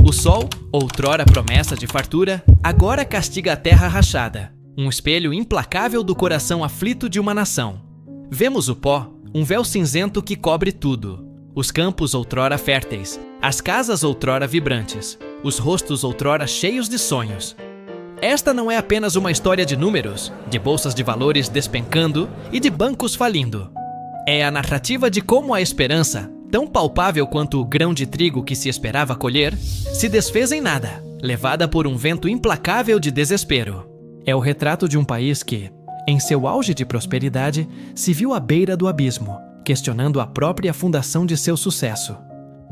O sol, outrora promessa de fartura, agora castiga a terra rachada, um espelho implacável do coração aflito de uma nação. Vemos o pó, um véu cinzento que cobre tudo. Os campos outrora férteis, as casas outrora vibrantes, os rostos outrora cheios de sonhos. Esta não é apenas uma história de números, de bolsas de valores despencando e de bancos falindo. É a narrativa de como a esperança, tão palpável quanto o grão de trigo que se esperava colher, se desfez em nada, levada por um vento implacável de desespero. É o retrato de um país que, em seu auge de prosperidade, se viu à beira do abismo, questionando a própria fundação de seu sucesso.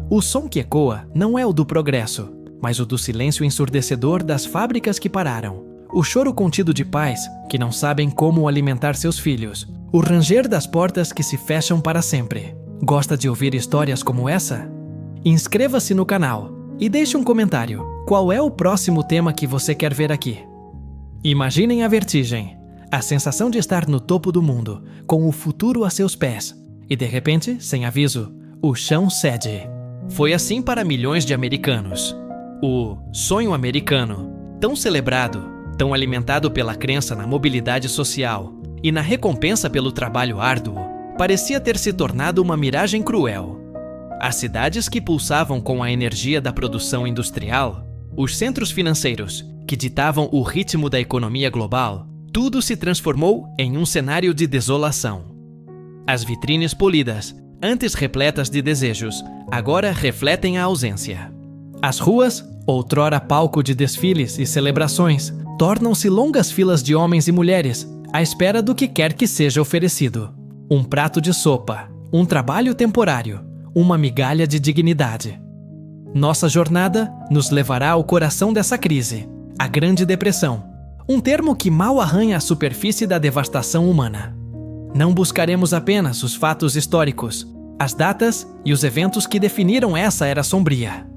O som que ecoa não é o do progresso, mas o do silêncio ensurdecedor das fábricas que pararam, o choro contido de pais que não sabem como alimentar seus filhos, o ranger das portas que se fecham para sempre. Gosta de ouvir histórias como essa? Inscreva-se no canal e deixe um comentário. Qual é o próximo tema que você quer ver aqui? Imaginem a vertigem, a sensação de estar no topo do mundo, com o futuro a seus pés, e de repente, sem aviso, o chão cede. Foi assim para milhões de americanos. O sonho americano, tão celebrado, tão alimentado pela crença na mobilidade social e na recompensa pelo trabalho árduo, parecia ter se tornado uma miragem cruel. As cidades que pulsavam com a energia da produção industrial, os centros financeiros que ditavam o ritmo da economia global, tudo se transformou em um cenário de desolação. As vitrines polidas, antes repletas de desejos, agora refletem a ausência. As ruas, outrora palco de desfiles e celebrações, tornam-se longas filas de homens e mulheres à espera do que quer que seja oferecido. Um prato de sopa, um trabalho temporário, uma migalha de dignidade. Nossa jornada nos levará ao coração dessa crise, a Grande Depressão, um termo que mal arranha a superfície da devastação humana. Não buscaremos apenas os fatos históricos, as datas e os eventos que definiram essa era sombria.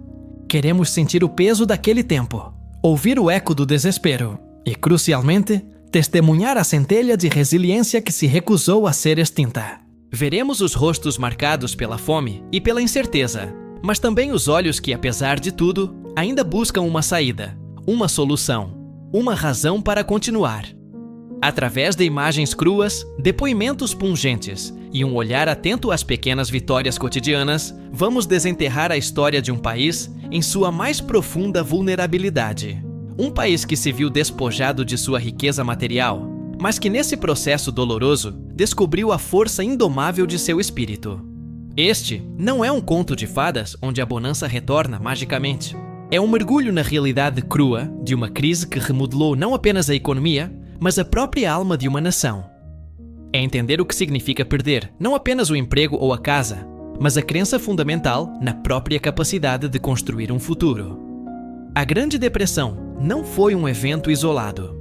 Queremos sentir o peso daquele tempo, ouvir o eco do desespero e, crucialmente, testemunhar a centelha de resiliência que se recusou a ser extinta. Veremos os rostos marcados pela fome e pela incerteza, mas também os olhos que, apesar de tudo, ainda buscam uma saída, uma solução, uma razão para continuar. Através de imagens cruas, depoimentos pungentes e um olhar atento às pequenas vitórias cotidianas, vamos desenterrar a história de um país em sua mais profunda vulnerabilidade. Um país que se viu despojado de sua riqueza material, mas que nesse processo doloroso descobriu a força indomável de seu espírito. Este não é um conto de fadas onde a bonança retorna magicamente. É um mergulho na realidade crua de uma crise que remodelou não apenas a economia, mas a própria alma de uma nação. É entender o que significa perder não apenas o emprego ou a casa, mas a crença fundamental na própria capacidade de construir um futuro. A Grande Depressão não foi um evento isolado.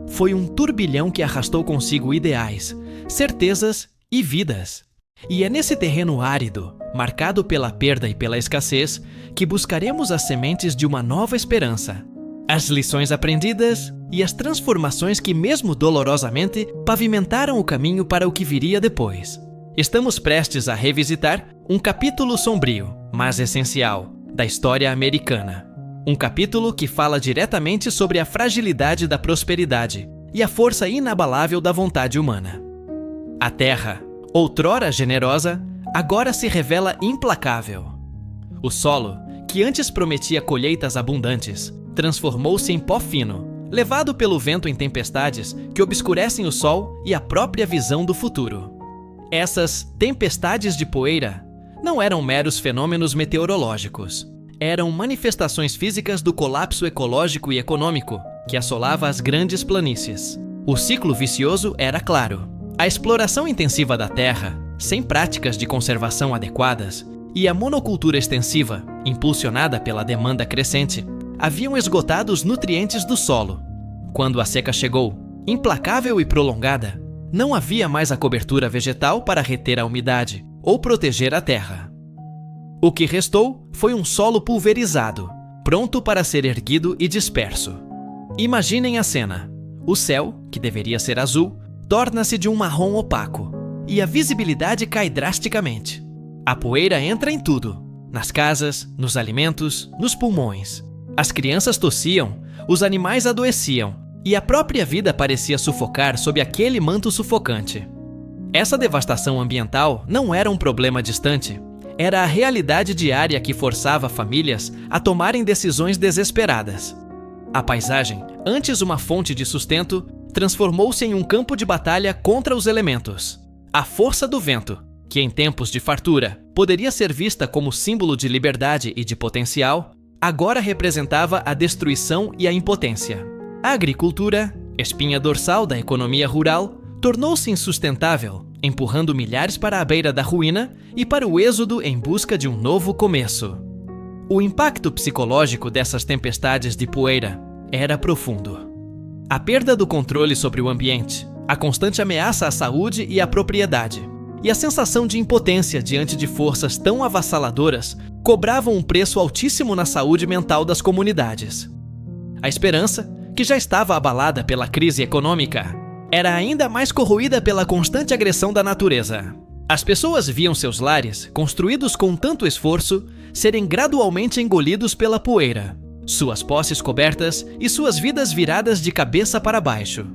Foi um turbilhão que arrastou consigo ideais, certezas e vidas. E é nesse terreno árido, marcado pela perda e pela escassez, que buscaremos as sementes de uma nova esperança, as lições aprendidas e as transformações que, mesmo dolorosamente, pavimentaram o caminho para o que viria depois. Estamos prestes a revisitar um capítulo sombrio, mas essencial, da história americana. Um capítulo que fala diretamente sobre a fragilidade da prosperidade e a força inabalável da vontade humana. A terra, outrora generosa, agora se revela implacável. O solo, que antes prometia colheitas abundantes, transformou-se em pó fino, levado pelo vento em tempestades que obscurecem o sol e a própria visão do futuro. Essas tempestades de poeira não eram meros fenômenos meteorológicos. Eram manifestações físicas do colapso ecológico e econômico que assolava as grandes planícies. O ciclo vicioso era claro. A exploração intensiva da terra, sem práticas de conservação adequadas, e a monocultura extensiva, impulsionada pela demanda crescente, haviam esgotado os nutrientes do solo. Quando a seca chegou, implacável e prolongada, não havia mais a cobertura vegetal para reter a umidade ou proteger a terra. O que restou foi um solo pulverizado, pronto para ser erguido e disperso. Imaginem a cena. O céu, que deveria ser azul, torna-se de um marrom opaco, e a visibilidade cai drasticamente. A poeira entra em tudo, nas casas, nos alimentos, nos pulmões. As crianças tossiam, os animais adoeciam e a própria vida parecia sufocar sob aquele manto sufocante. Essa devastação ambiental não era um problema distante, era a realidade diária que forçava famílias a tomarem decisões desesperadas. A paisagem, antes uma fonte de sustento, transformou-se em um campo de batalha contra os elementos. A força do vento, que em tempos de fartura poderia ser vista como símbolo de liberdade e de potencial, agora representava a destruição e a impotência. A agricultura, espinha dorsal da economia rural, tornou-se insustentável, empurrando milhares para a beira da ruína e para o êxodo em busca de um novo começo. O impacto psicológico dessas tempestades de poeira era profundo. A perda do controle sobre o ambiente, a constante ameaça à saúde e à propriedade, e a sensação de impotência diante de forças tão avassaladoras cobravam um preço altíssimo na saúde mental das comunidades. A esperança, que já estava abalada pela crise econômica, era ainda mais corroída pela constante agressão da natureza. As pessoas viam seus lares, construídos com tanto esforço, serem gradualmente engolidos pela poeira, suas posses cobertas e suas vidas viradas de cabeça para baixo.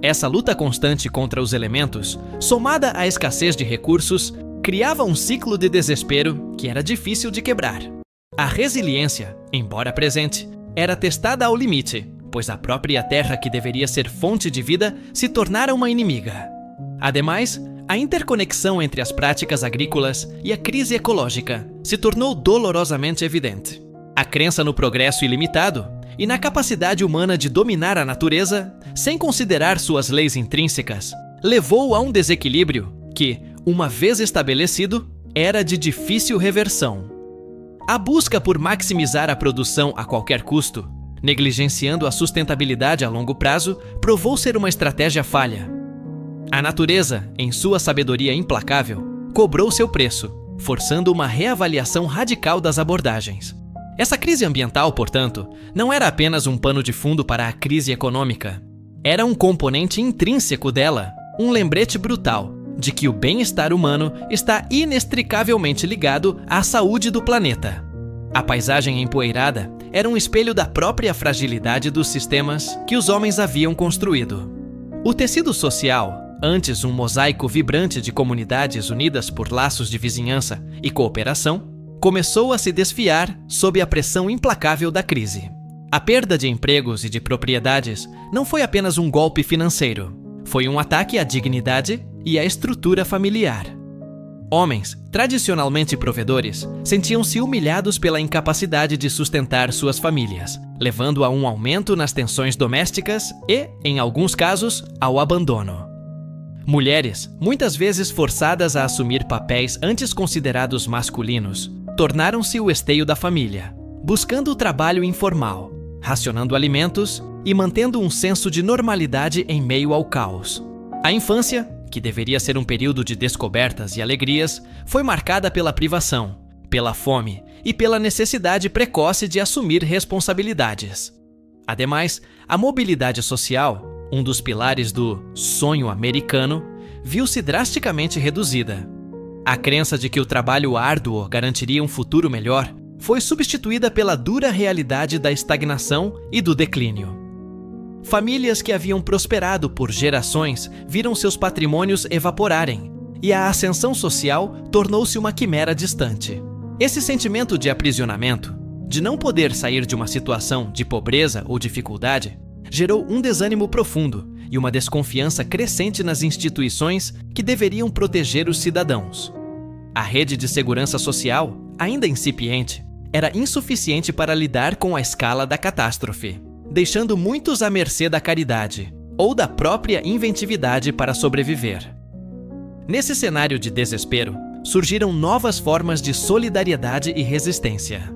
Essa luta constante contra os elementos, somada à escassez de recursos, criava um ciclo de desespero que era difícil de quebrar. A resiliência, embora presente, era testada ao limite, pois a própria terra que deveria ser fonte de vida se tornara uma inimiga. Ademais, a interconexão entre as práticas agrícolas e a crise ecológica se tornou dolorosamente evidente. A crença no progresso ilimitado e na capacidade humana de dominar a natureza, sem considerar suas leis intrínsecas, levou a um desequilíbrio que, uma vez estabelecido, era de difícil reversão. A busca por maximizar a produção a qualquer custo, negligenciando a sustentabilidade a longo prazo, provou ser uma estratégia falha. A natureza, em sua sabedoria implacável, cobrou seu preço, forçando uma reavaliação radical das abordagens. Essa crise ambiental, portanto, não era apenas um pano de fundo para a crise econômica. Era um componente intrínseco dela, um lembrete brutal de que o bem-estar humano está inextricavelmente ligado à saúde do planeta. A paisagem empoeirada era um espelho da própria fragilidade dos sistemas que os homens haviam construído. O tecido social, antes um mosaico vibrante de comunidades unidas por laços de vizinhança e cooperação, começou a se desfiar sob a pressão implacável da crise. A perda de empregos e de propriedades não foi apenas um golpe financeiro, foi um ataque à dignidade e à estrutura familiar. Homens, tradicionalmente provedores, sentiam-se humilhados pela incapacidade de sustentar suas famílias, levando a um aumento nas tensões domésticas e, em alguns casos, ao abandono. Mulheres, muitas vezes forçadas a assumir papéis antes considerados masculinos, tornaram-se o esteio da família, buscando o trabalho informal, racionando alimentos e mantendo um senso de normalidade em meio ao caos. A infância, que deveria ser um período de descobertas e alegrias, foi marcada pela privação, pela fome e pela necessidade precoce de assumir responsabilidades. Ademais, a mobilidade social, um dos pilares do sonho americano, viu-se drasticamente reduzida. A crença de que o trabalho árduo garantiria um futuro melhor foi substituída pela dura realidade da estagnação e do declínio. Famílias que haviam prosperado por gerações viram seus patrimônios evaporarem, e a ascensão social tornou-se uma quimera distante. Esse sentimento de aprisionamento, de não poder sair de uma situação de pobreza ou dificuldade, gerou um desânimo profundo e uma desconfiança crescente nas instituições que deveriam proteger os cidadãos. A rede de segurança social, ainda incipiente, era insuficiente para lidar com a escala da catástrofe, deixando muitos à mercê da caridade ou da própria inventividade para sobreviver. Nesse cenário de desespero, surgiram novas formas de solidariedade e resistência.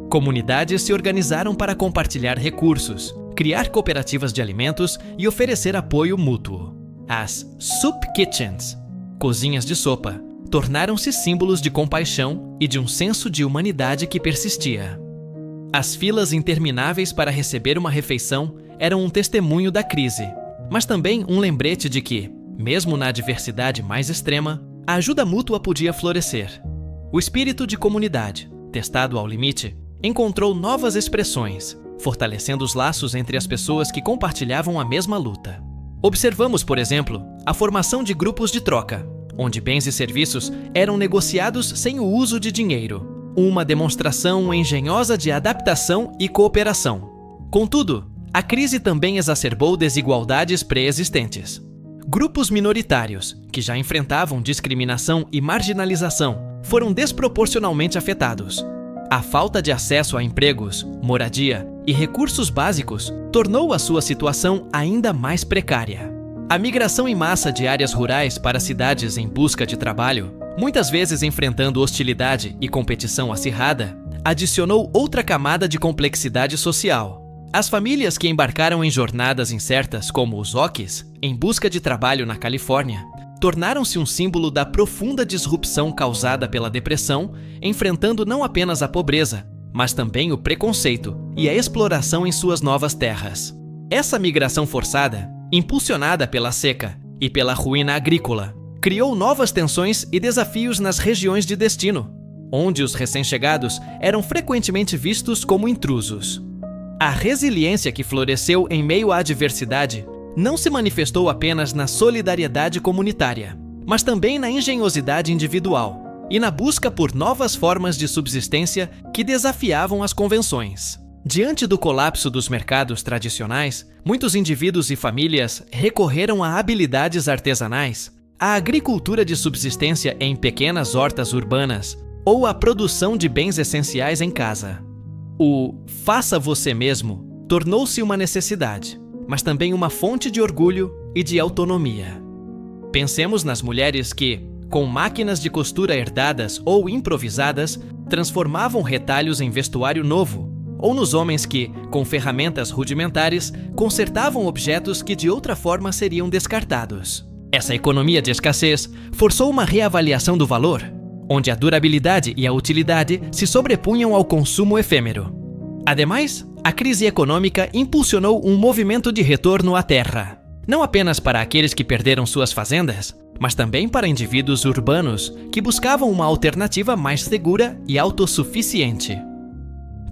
Comunidades se organizaram para compartilhar recursos, criar cooperativas de alimentos e oferecer apoio mútuo. As soup kitchens, cozinhas de sopa, tornaram-se símbolos de compaixão e de um senso de humanidade que persistia. As filas intermináveis para receber uma refeição eram um testemunho da crise, mas também um lembrete de que, mesmo na adversidade mais extrema, a ajuda mútua podia florescer. O espírito de comunidade, testado ao limite, encontrou novas expressões, fortalecendo os laços entre as pessoas que compartilhavam a mesma luta. Observamos, por exemplo, a formação de grupos de troca, onde bens e serviços eram negociados sem o uso de dinheiro, uma demonstração engenhosa de adaptação e cooperação. Contudo, a crise também exacerbou desigualdades pré-existentes. Grupos minoritários, que já enfrentavam discriminação e marginalização, foram desproporcionalmente afetados. A falta de acesso a empregos, moradia e recursos básicos tornou a sua situação ainda mais precária. A migração em massa de áreas rurais para cidades em busca de trabalho, muitas vezes enfrentando hostilidade e competição acirrada, adicionou outra camada de complexidade social. As famílias que embarcaram em jornadas incertas, como os Oquis, em busca de trabalho na Califórnia, tornaram-se um símbolo da profunda disrupção causada pela depressão, enfrentando não apenas a pobreza, mas também o preconceito e a exploração em suas novas terras. Essa migração forçada, impulsionada pela seca e pela ruína agrícola, criou novas tensões e desafios nas regiões de destino, onde os recém-chegados eram frequentemente vistos como intrusos. A resiliência que floresceu em meio à adversidade não se manifestou apenas na solidariedade comunitária, mas também na engenhosidade individual e na busca por novas formas de subsistência que desafiavam as convenções. Diante do colapso dos mercados tradicionais, muitos indivíduos e famílias recorreram a habilidades artesanais, à agricultura de subsistência em pequenas hortas urbanas ou à produção de bens essenciais em casa. O "faça você mesmo" tornou-se uma necessidade, mas também uma fonte de orgulho e de autonomia. Pensemos nas mulheres que, com máquinas de costura herdadas ou improvisadas, transformavam retalhos em vestuário novo, ou nos homens que, com ferramentas rudimentares, consertavam objetos que de outra forma seriam descartados. Essa economia de escassez forçou uma reavaliação do valor, onde a durabilidade e a utilidade se sobrepunham ao consumo efêmero. Ademais, a crise econômica impulsionou um movimento de retorno à terra, não apenas para aqueles que perderam suas fazendas, mas também para indivíduos urbanos que buscavam uma alternativa mais segura e autossuficiente.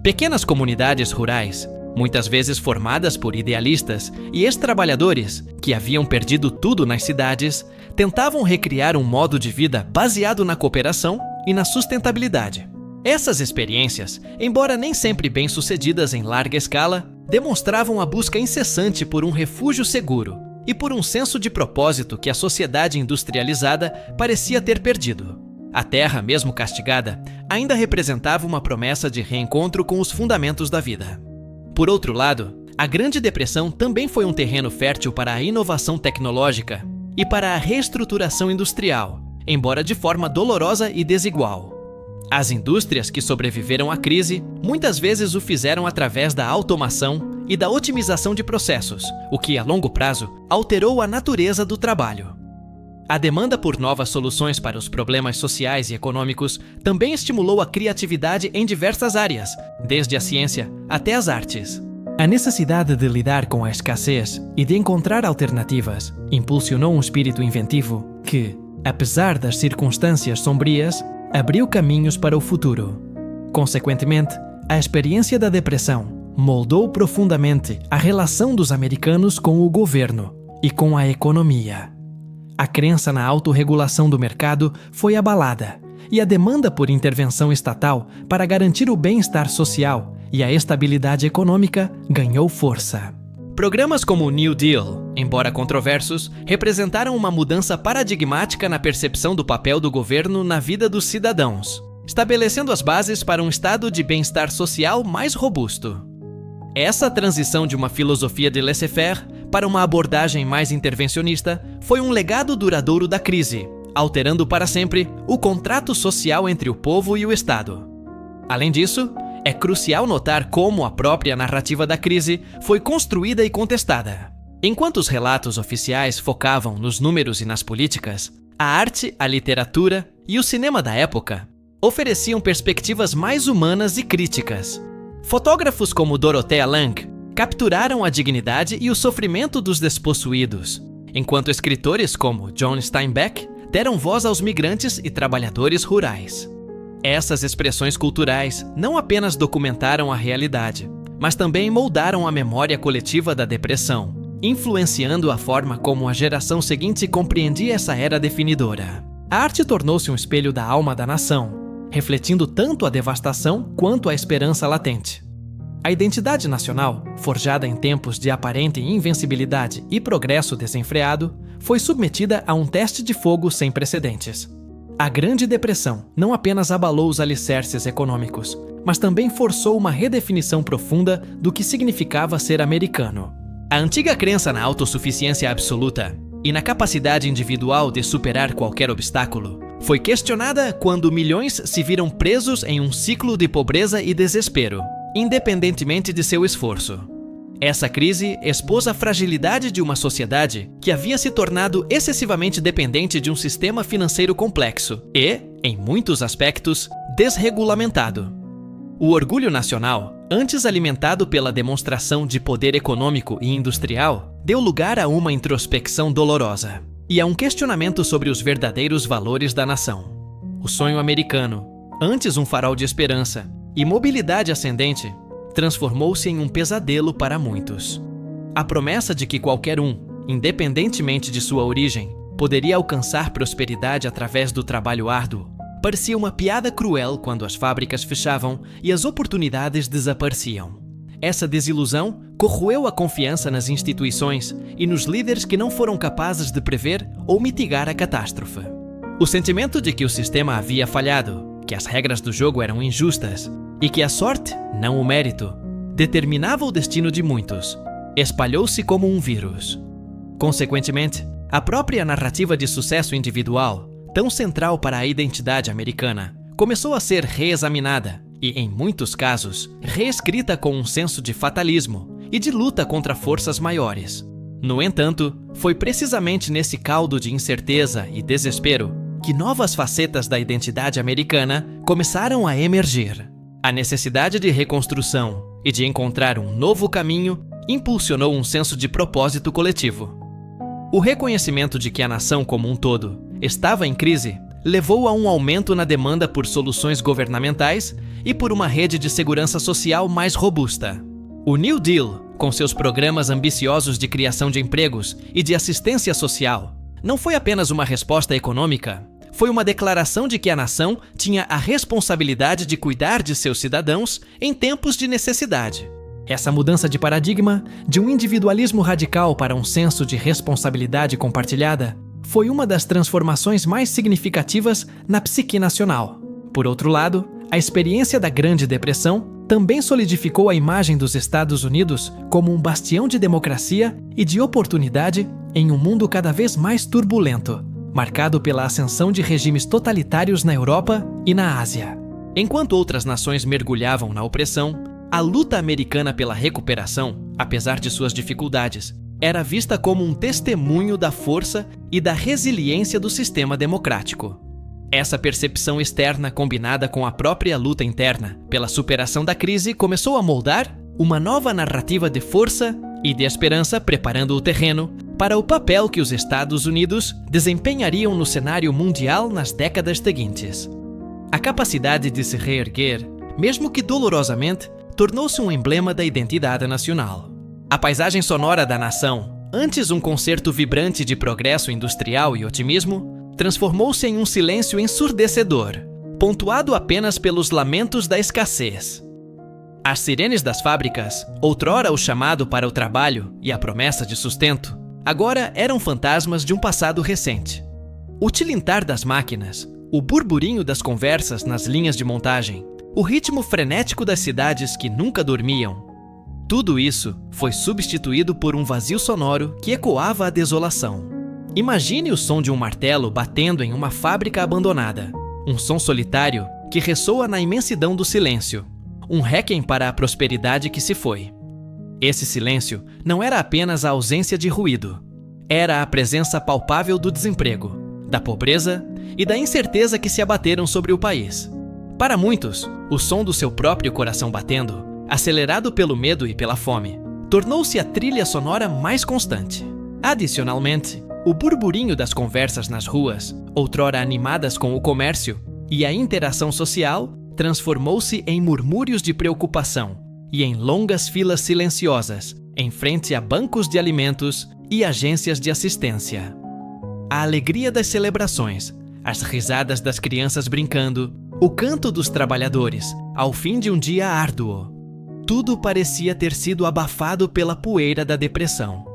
Pequenas comunidades rurais, muitas vezes formadas por idealistas e ex-trabalhadores que haviam perdido tudo nas cidades, tentavam recriar um modo de vida baseado na cooperação e na sustentabilidade. Essas experiências, embora nem sempre bem-sucedidas em larga escala, demonstravam a busca incessante por um refúgio seguro e por um senso de propósito que a sociedade industrializada parecia ter perdido. A terra, mesmo castigada, ainda representava uma promessa de reencontro com os fundamentos da vida. Por outro lado, a Grande Depressão também foi um terreno fértil para a inovação tecnológica e para a reestruturação industrial, embora de forma dolorosa e desigual. As indústrias que sobreviveram à crise muitas vezes o fizeram através da automação e da otimização de processos, o que, a longo prazo, alterou a natureza do trabalho. A demanda por novas soluções para os problemas sociais e econômicos também estimulou a criatividade em diversas áreas, desde a ciência até as artes. A necessidade de lidar com a escassez e de encontrar alternativas impulsionou um espírito inventivo que, apesar das circunstâncias sombrias, abriu caminhos para o futuro. Consequentemente, a experiência da depressão moldou profundamente a relação dos americanos com o governo e com a economia. A crença na autorregulação do mercado foi abalada e a demanda por intervenção estatal para garantir o bem-estar social e a estabilidade econômica ganhou força. Programas como o New Deal, embora controversos, representaram uma mudança paradigmática na percepção do papel do governo na vida dos cidadãos, estabelecendo as bases para um estado de bem-estar social mais robusto. Essa transição de uma filosofia de laissez-faire para uma abordagem mais intervencionista foi um legado duradouro da crise, alterando para sempre o contrato social entre o povo e o Estado. Além disso, é crucial notar como a própria narrativa da crise foi construída e contestada. Enquanto os relatos oficiais focavam nos números e nas políticas, a arte, a literatura e o cinema da época ofereciam perspectivas mais humanas e críticas. Fotógrafos como Dorothea Lange capturaram a dignidade e o sofrimento dos despossuídos, enquanto escritores como John Steinbeck deram voz aos migrantes e trabalhadores rurais. Essas expressões culturais não apenas documentaram a realidade, mas também moldaram a memória coletiva da depressão, influenciando a forma como a geração seguinte compreendia essa era definidora. A arte tornou-se um espelho da alma da nação, refletindo tanto a devastação quanto a esperança latente. A identidade nacional, forjada em tempos de aparente invencibilidade e progresso desenfreado, foi submetida a um teste de fogo sem precedentes. A Grande Depressão não apenas abalou os alicerces econômicos, mas também forçou uma redefinição profunda do que significava ser americano. A antiga crença na autossuficiência absoluta e na capacidade individual de superar qualquer obstáculo foi questionada quando milhões se viram presos em um ciclo de pobreza e desespero, independentemente de seu esforço. Essa crise expôs a fragilidade de uma sociedade que havia se tornado excessivamente dependente de um sistema financeiro complexo e, em muitos aspectos, desregulamentado. O orgulho nacional, antes alimentado pela demonstração de poder econômico e industrial, deu lugar a uma introspecção dolorosa e a um questionamento sobre os verdadeiros valores da nação. O sonho americano, antes um farol de esperança e mobilidade ascendente, transformou-se em um pesadelo para muitos. A promessa de que qualquer um, independentemente de sua origem, poderia alcançar prosperidade através do trabalho árduo, parecia uma piada cruel quando as fábricas fechavam e as oportunidades desapareciam. Essa desilusão corroeu a confiança nas instituições e nos líderes que não foram capazes de prever ou mitigar a catástrofe. O sentimento de que o sistema havia falhado, que as regras do jogo eram injustas e que a sorte, não o mérito, determinava o destino de muitos, espalhou-se como um vírus. Consequentemente, a própria narrativa de sucesso individual, tão central para a identidade americana, começou a ser reexaminada e, em muitos casos, reescrita com um senso de fatalismo e de luta contra forças maiores. No entanto, foi precisamente nesse caldo de incerteza e desespero que novas facetas da identidade americana começaram a emergir. A necessidade de reconstrução e de encontrar um novo caminho impulsionou um senso de propósito coletivo. O reconhecimento de que a nação como um todo estava em crise levou a um aumento na demanda por soluções governamentais e por uma rede de segurança social mais robusta. O New Deal, com seus programas ambiciosos de criação de empregos e de assistência social, não foi apenas uma resposta econômica, foi uma declaração de que a nação tinha a responsabilidade de cuidar de seus cidadãos em tempos de necessidade. Essa mudança de paradigma, de um individualismo radical para um senso de responsabilidade compartilhada, foi uma das transformações mais significativas na psique nacional. Por outro lado, a experiência da Grande Depressão também solidificou a imagem dos Estados Unidos como um bastião de democracia e de oportunidade em um mundo cada vez mais turbulento, marcado pela ascensão de regimes totalitários na Europa e na Ásia. Enquanto outras nações mergulhavam na opressão, a luta americana pela recuperação, apesar de suas dificuldades, era vista como um testemunho da força e da resiliência do sistema democrático. Essa percepção externa, combinada com a própria luta interna pela superação da crise, começou a moldar uma nova narrativa de força e de esperança, preparando o terreno para o papel que os Estados Unidos desempenhariam no cenário mundial nas décadas seguintes. A capacidade de se reerguer, mesmo que dolorosamente, tornou-se um emblema da identidade nacional. A paisagem sonora da nação, antes um concerto vibrante de progresso industrial e otimismo, transformou-se em um silêncio ensurdecedor, pontuado apenas pelos lamentos da escassez. As sirenes das fábricas, outrora o chamado para o trabalho e a promessa de sustento, agora eram fantasmas de um passado recente. O tilintar das máquinas, o burburinho das conversas nas linhas de montagem, o ritmo frenético das cidades que nunca dormiam, tudo isso foi substituído por um vazio sonoro que ecoava a desolação. Imagine o som de um martelo batendo em uma fábrica abandonada, um som solitário que ressoa na imensidão do silêncio, um réquiem para a prosperidade que se foi. Esse silêncio não era apenas a ausência de ruído, era a presença palpável do desemprego, da pobreza e da incerteza que se abateram sobre o país. Para muitos, o som do seu próprio coração batendo, acelerado pelo medo e pela fome, tornou-se a trilha sonora mais constante. Adicionalmente, o burburinho das conversas nas ruas, outrora animadas com o comércio, e a interação social transformou-se em murmúrios de preocupação e em longas filas silenciosas em frente a bancos de alimentos e agências de assistência. A alegria das celebrações, as risadas das crianças brincando, o canto dos trabalhadores ao fim de um dia árduo, tudo parecia ter sido abafado pela poeira da depressão.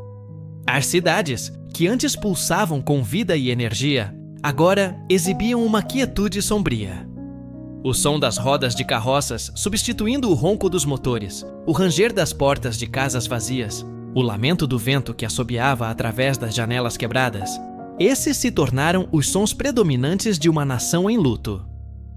As cidades, que antes pulsavam com vida e energia, agora exibiam uma quietude sombria. O som das rodas de carroças substituindo o ronco dos motores, o ranger das portas de casas vazias, o lamento do vento que assobiava através das janelas quebradas, esses se tornaram os sons predominantes de uma nação em luto.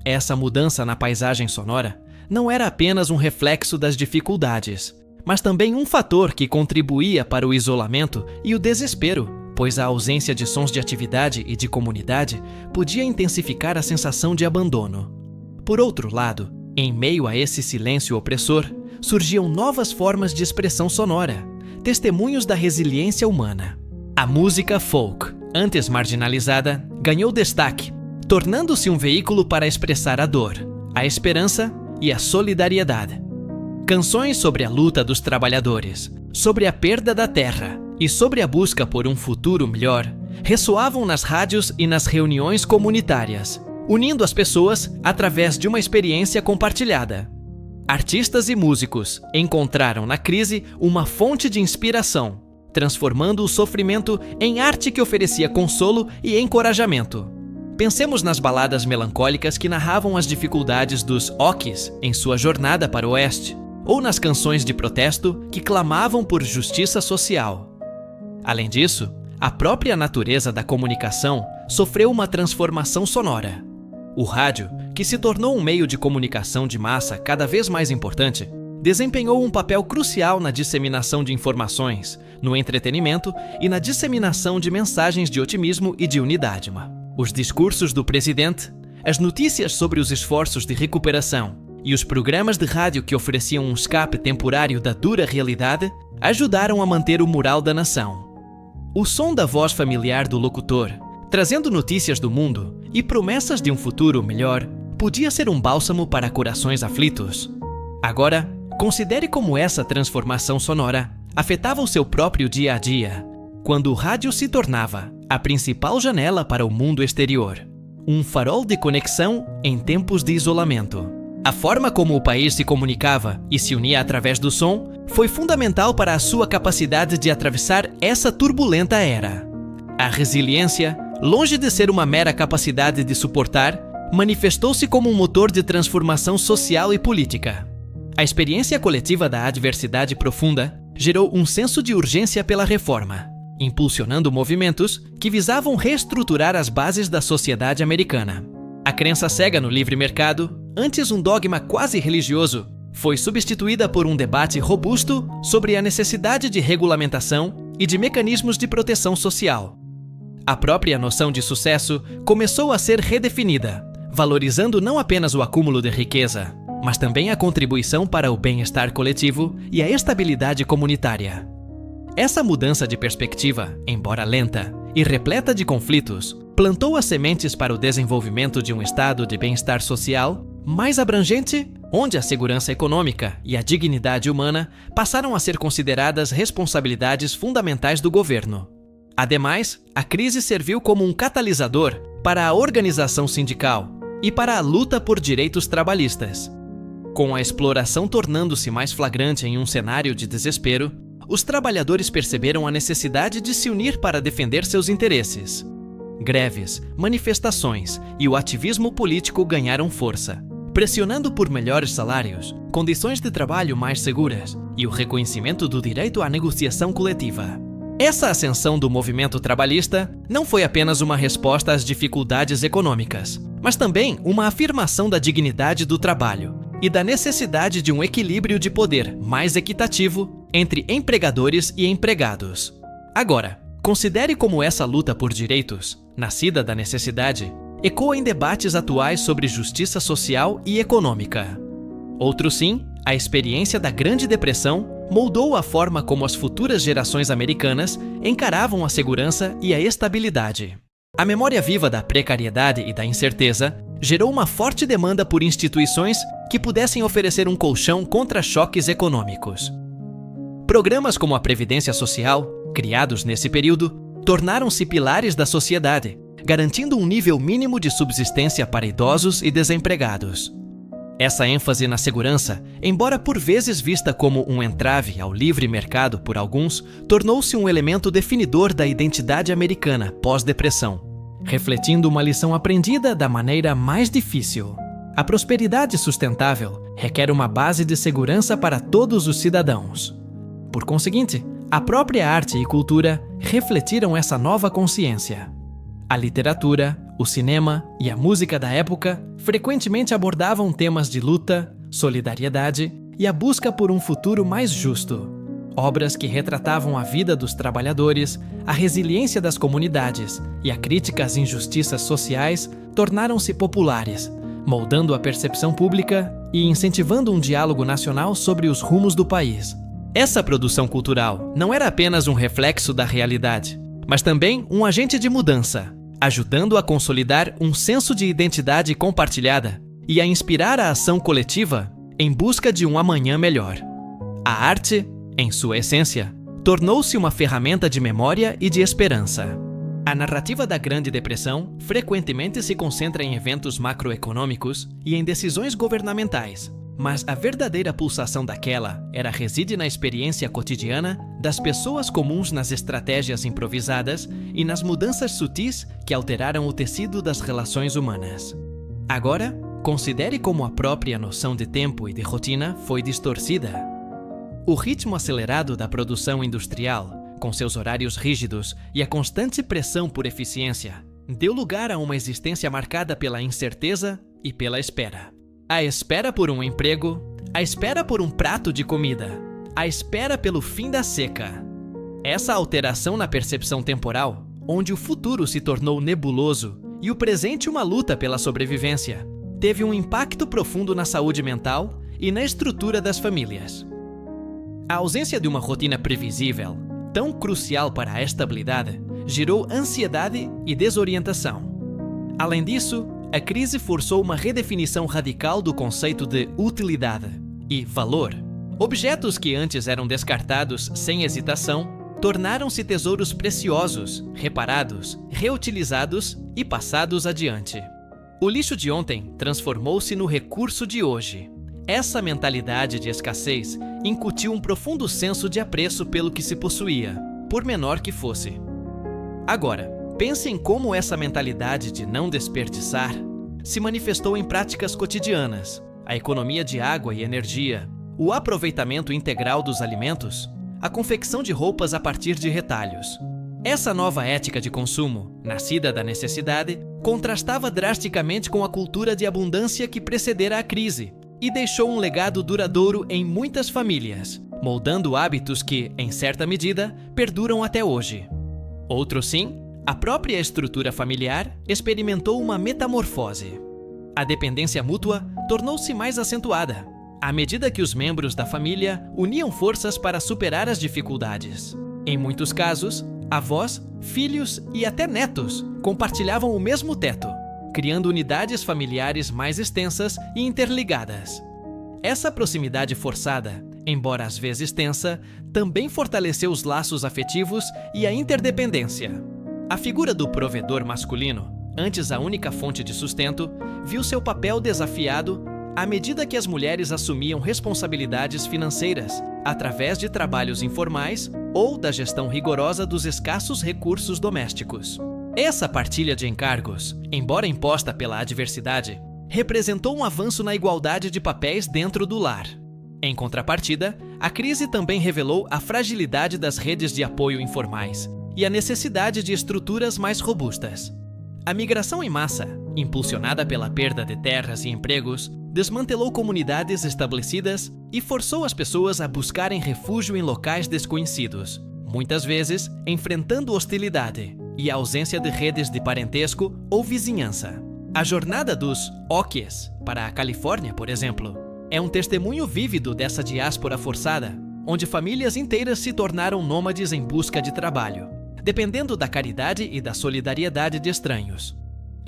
Essa mudança na paisagem sonora não era apenas um reflexo das dificuldades, mas também um fator que contribuía para o isolamento e o desespero, pois a ausência de sons de atividade e de comunidade podia intensificar a sensação de abandono. Por outro lado, em meio a esse silêncio opressor, surgiam novas formas de expressão sonora, testemunhos da resiliência humana. A música folk, antes marginalizada, ganhou destaque, tornando-se um veículo para expressar a dor, a esperança e a solidariedade. Canções sobre a luta dos trabalhadores, sobre a perda da terra e sobre a busca por um futuro melhor, ressoavam nas rádios e nas reuniões comunitárias, unindo as pessoas através de uma experiência compartilhada. Artistas e músicos encontraram na crise uma fonte de inspiração, transformando o sofrimento em arte que oferecia consolo e encorajamento. Pensemos nas baladas melancólicas que narravam as dificuldades dos Oquis em sua jornada para o oeste, ou nas canções de protesto que clamavam por justiça social. Além disso, a própria natureza da comunicação sofreu uma transformação sonora. O rádio, que se tornou um meio de comunicação de massa cada vez mais importante, desempenhou um papel crucial na disseminação de informações, no entretenimento e na disseminação de mensagens de otimismo e de unidade. Os discursos do presidente, as notícias sobre os esforços de recuperação e os programas de rádio que ofereciam um escape temporário da dura realidade ajudaram a manter o moral da nação. O som da voz familiar do locutor, trazendo notícias do mundo e promessas de um futuro melhor, podia ser um bálsamo para corações aflitos. Agora, considere como essa transformação sonora afetava o seu próprio dia a dia, quando o rádio se tornava a principal janela para o mundo exterior, um farol de conexão em tempos de isolamento. A forma como o país se comunicava e se unia através do som foi fundamental para a sua capacidade de atravessar essa turbulenta era. A resiliência, longe de ser uma mera capacidade de suportar, manifestou-se como um motor de transformação social e política. A experiência coletiva da adversidade profunda gerou um senso de urgência pela reforma, impulsionando movimentos que visavam reestruturar as bases da sociedade americana. A crença cega no livre mercado, antes um dogma quase religioso, foi substituída por um debate robusto sobre a necessidade de regulamentação e de mecanismos de proteção social. A própria noção de sucesso começou a ser redefinida, valorizando não apenas o acúmulo de riqueza, mas também a contribuição para o bem-estar coletivo e a estabilidade comunitária. Essa mudança de perspectiva, embora lenta e repleta de conflitos, plantou as sementes para o desenvolvimento de um estado de bem-estar social mais abrangente, onde a segurança econômica e a dignidade humana passaram a ser consideradas responsabilidades fundamentais do governo. Ademais, a crise serviu como um catalisador para a organização sindical e para a luta por direitos trabalhistas. Com a exploração tornando-se mais flagrante em um cenário de desespero, os trabalhadores perceberam a necessidade de se unir para defender seus interesses. Greves, manifestações e o ativismo político ganharam força, pressionando por melhores salários, condições de trabalho mais seguras e o reconhecimento do direito à negociação coletiva. Essa ascensão do movimento trabalhista não foi apenas uma resposta às dificuldades econômicas, mas também uma afirmação da dignidade do trabalho e da necessidade de um equilíbrio de poder mais equitativo entre empregadores e empregados. Agora, considere como essa luta por direitos, nascida da necessidade, ecoa em debates atuais sobre justiça social e econômica. Outro sim, a experiência da Grande Depressão moldou a forma como as futuras gerações americanas encaravam a segurança e a estabilidade. A memória viva da precariedade e da incerteza gerou uma forte demanda por instituições que pudessem oferecer um colchão contra choques econômicos. Programas como a Previdência Social, criados nesse período, tornaram-se pilares da sociedade, garantindo um nível mínimo de subsistência para idosos e desempregados. Essa ênfase na segurança, embora por vezes vista como um entrave ao livre mercado por alguns, tornou-se um elemento definidor da identidade americana pós-depressão, refletindo uma lição aprendida da maneira mais difícil. A prosperidade sustentável requer uma base de segurança para todos os cidadãos. Por conseguinte, a própria arte e cultura refletiram essa nova consciência. A literatura, o cinema e a música da época frequentemente abordavam temas de luta, solidariedade e a busca por um futuro mais justo. Obras que retratavam a vida dos trabalhadores, a resiliência das comunidades e a crítica às injustiças sociais tornaram-se populares, moldando a percepção pública e incentivando um diálogo nacional sobre os rumos do país. Essa produção cultural não era apenas um reflexo da realidade, mas também um agente de mudança, ajudando a consolidar um senso de identidade compartilhada e a inspirar a ação coletiva em busca de um amanhã melhor. A arte, em sua essência, tornou-se uma ferramenta de memória e de esperança. A narrativa da Grande Depressão frequentemente se concentra em eventos macroeconômicos e em decisões governamentais, mas a verdadeira pulsação daquela reside na experiência cotidiana das pessoas comuns, nas estratégias improvisadas e nas mudanças sutis que alteraram o tecido das relações humanas. Agora, considere como a própria noção de tempo e de rotina foi distorcida. O ritmo acelerado da produção industrial, com seus horários rígidos e a constante pressão por eficiência, deu lugar a uma existência marcada pela incerteza e pela espera. A espera por um emprego, a espera por um prato de comida, a espera pelo fim da seca. Essa alteração na percepção temporal, onde o futuro se tornou nebuloso e o presente uma luta pela sobrevivência, teve um impacto profundo na saúde mental e na estrutura das famílias. A ausência de uma rotina previsível, tão crucial para a estabilidade, gerou ansiedade e desorientação. Além disso, a crise forçou uma redefinição radical do conceito de utilidade e valor. Objetos que antes eram descartados sem hesitação tornaram-se tesouros preciosos, reparados, reutilizados e passados adiante. O lixo de ontem transformou-se no recurso de hoje. Essa mentalidade de escassez incutiu um profundo senso de apreço pelo que se possuía, por menor que fosse. Agora, pense em como essa mentalidade de não desperdiçar se manifestou em práticas cotidianas, a economia de água e energia, o aproveitamento integral dos alimentos, a confecção de roupas a partir de retalhos. Essa nova ética de consumo, nascida da necessidade, contrastava drasticamente com a cultura de abundância que precedera a crise e deixou um legado duradouro em muitas famílias, moldando hábitos que, em certa medida, perduram até hoje. Outro sim, a própria estrutura familiar experimentou uma metamorfose. A dependência mútua tornou-se mais acentuada, à medida que os membros da família uniam forças para superar as dificuldades. Em muitos casos, avós, filhos e até netos compartilhavam o mesmo teto, criando unidades familiares mais extensas e interligadas. Essa proximidade forçada, embora às vezes tensa, também fortaleceu os laços afetivos e a interdependência. A figura do provedor masculino, antes a única fonte de sustento, viu seu papel desafiado à medida que as mulheres assumiam responsabilidades financeiras através de trabalhos informais ou da gestão rigorosa dos escassos recursos domésticos. Essa partilha de encargos, embora imposta pela adversidade, representou um avanço na igualdade de papéis dentro do lar. Em contrapartida, a crise também revelou a fragilidade das redes de apoio informais e a necessidade de estruturas mais robustas. A migração em massa, impulsionada pela perda de terras e empregos, desmantelou comunidades estabelecidas e forçou as pessoas a buscarem refúgio em locais desconhecidos, muitas vezes enfrentando hostilidade e a ausência de redes de parentesco ou vizinhança. A jornada dos Okies para a Califórnia, por exemplo, é um testemunho vívido dessa diáspora forçada, onde famílias inteiras se tornaram nômades em busca de trabalho, dependendo da caridade e da solidariedade de estranhos.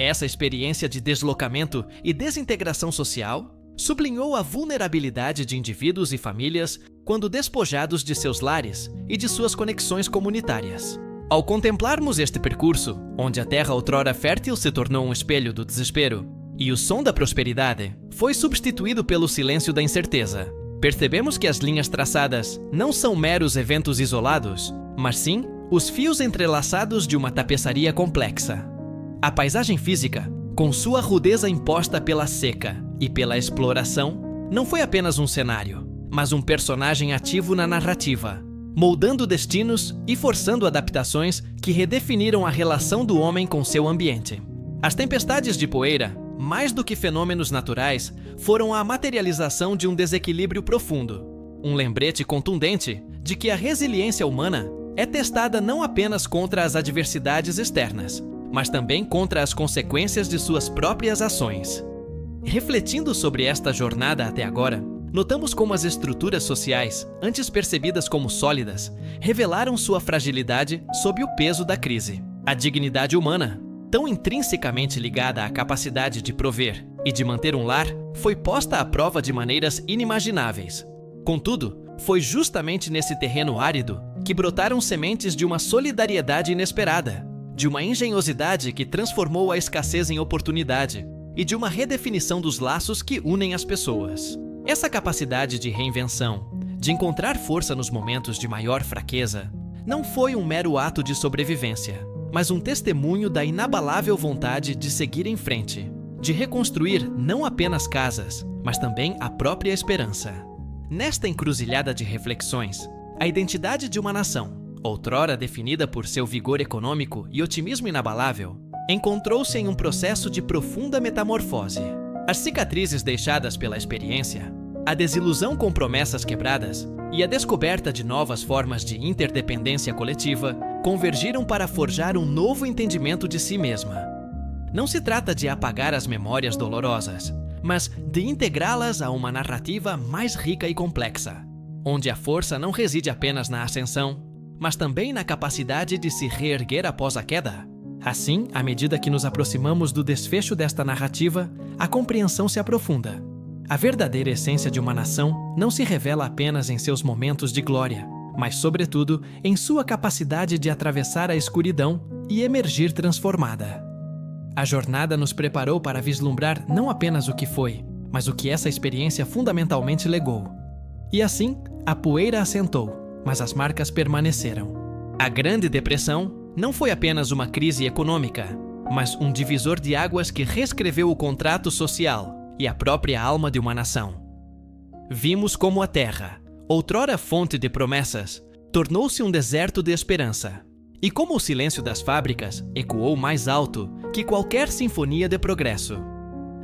Essa experiência de deslocamento e desintegração social sublinhou a vulnerabilidade de indivíduos e famílias quando despojados de seus lares e de suas conexões comunitárias. Ao contemplarmos este percurso, onde a terra outrora fértil se tornou um espelho do desespero e o som da prosperidade foi substituído pelo silêncio da incerteza, percebemos que as linhas traçadas não são meros eventos isolados, mas sim os fios entrelaçados de uma tapeçaria complexa. A paisagem física, com sua rudeza imposta pela seca e pela exploração, não foi apenas um cenário, mas um personagem ativo na narrativa, moldando destinos e forçando adaptações que redefiniram a relação do homem com seu ambiente. As tempestades de poeira, mais do que fenômenos naturais, foram a materialização de um desequilíbrio profundo, um lembrete contundente de que a resiliência humana é testada não apenas contra as adversidades externas, mas também contra as consequências de suas próprias ações. Refletindo sobre esta jornada até agora, notamos como as estruturas sociais, antes percebidas como sólidas, revelaram sua fragilidade sob o peso da crise. A dignidade humana, tão intrinsecamente ligada à capacidade de prover e de manter um lar, foi posta à prova de maneiras inimagináveis. Contudo, foi justamente nesse terreno árido que brotaram sementes de uma solidariedade inesperada, de uma engenhosidade que transformou a escassez em oportunidade e de uma redefinição dos laços que unem as pessoas. Essa capacidade de reinvenção, de encontrar força nos momentos de maior fraqueza, não foi um mero ato de sobrevivência, mas um testemunho da inabalável vontade de seguir em frente, de reconstruir não apenas casas, mas também a própria esperança. Nesta encruzilhada de reflexões, a identidade de uma nação, outrora definida por seu vigor econômico e otimismo inabalável, encontrou-se em um processo de profunda metamorfose. As cicatrizes deixadas pela experiência, a desilusão com promessas quebradas e a descoberta de novas formas de interdependência coletiva convergiram para forjar um novo entendimento de si mesma. Não se trata de apagar as memórias dolorosas, mas de integrá-las a uma narrativa mais rica e complexa, onde a força não reside apenas na ascensão, mas também na capacidade de se reerguer após a queda. Assim, à medida que nos aproximamos do desfecho desta narrativa, a compreensão se aprofunda. A verdadeira essência de uma nação não se revela apenas em seus momentos de glória, mas, sobretudo, em sua capacidade de atravessar a escuridão e emergir transformada. A jornada nos preparou para vislumbrar não apenas o que foi, mas o que essa experiência fundamentalmente legou. E assim, a poeira assentou, mas as marcas permaneceram. A Grande Depressão não foi apenas uma crise econômica, mas um divisor de águas que reescreveu o contrato social e a própria alma de uma nação. Vimos como a terra, outrora fonte de promessas, tornou-se um deserto de esperança, e como o silêncio das fábricas ecoou mais alto que qualquer sinfonia de progresso.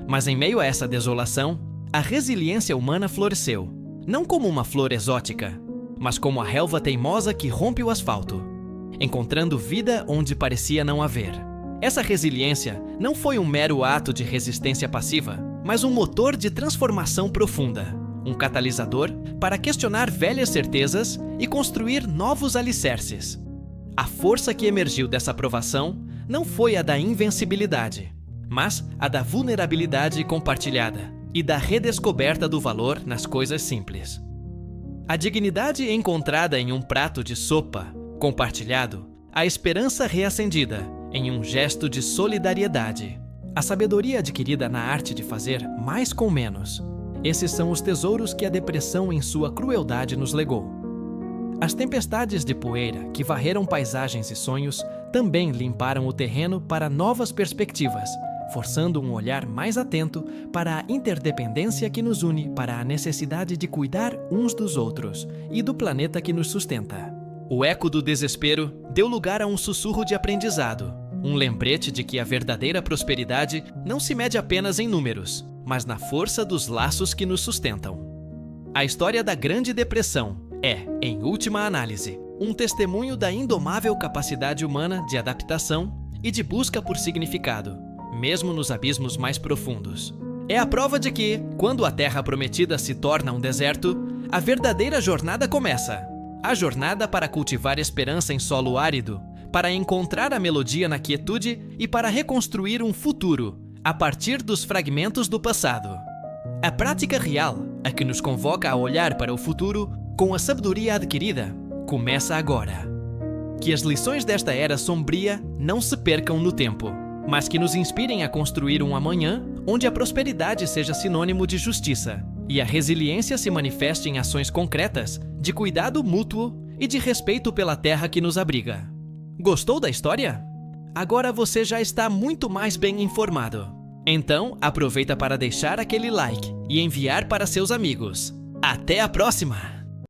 Mas em meio a essa desolação, a resiliência humana floresceu, não como uma flor exótica, mas como a relva teimosa que rompe o asfalto, encontrando vida onde parecia não haver. Essa resiliência não foi um mero ato de resistência passiva, mas um motor de transformação profunda, um catalisador para questionar velhas certezas e construir novos alicerces. A força que emergiu dessa provação não foi a da invencibilidade, mas a da vulnerabilidade compartilhada e da redescoberta do valor nas coisas simples. A dignidade encontrada em um prato de sopa compartilhado, a esperança reacendida em um gesto de solidariedade, a sabedoria adquirida na arte de fazer mais com menos. Esses são os tesouros que a depressão em sua crueldade nos legou. As tempestades de poeira que varreram paisagens e sonhos também limparam o terreno para novas perspectivas, forçando um olhar mais atento para a interdependência que nos une, para a necessidade de cuidar uns dos outros e do planeta que nos sustenta. O eco do desespero deu lugar a um sussurro de aprendizado, um lembrete de que a verdadeira prosperidade não se mede apenas em números, mas na força dos laços que nos sustentam. A história da Grande Depressão é, em última análise, um testemunho da indomável capacidade humana de adaptação e de busca por significado, mesmo nos abismos mais profundos. É a prova de que, quando a Terra Prometida se torna um deserto, a verdadeira jornada começa. A jornada para cultivar esperança em solo árido, para encontrar a melodia na quietude e para reconstruir um futuro a partir dos fragmentos do passado. A prática real, a que nos convoca a olhar para o futuro com a sabedoria adquirida, começa agora. Que as lições desta era sombria não se percam no tempo, mas que nos inspirem a construir um amanhã onde a prosperidade seja sinônimo de justiça e a resiliência se manifeste em ações concretas de cuidado mútuo e de respeito pela terra que nos abriga. Gostou da história? Agora você já está muito mais bem informado. Então, aproveita para deixar aquele like e enviar para seus amigos. Até a próxima!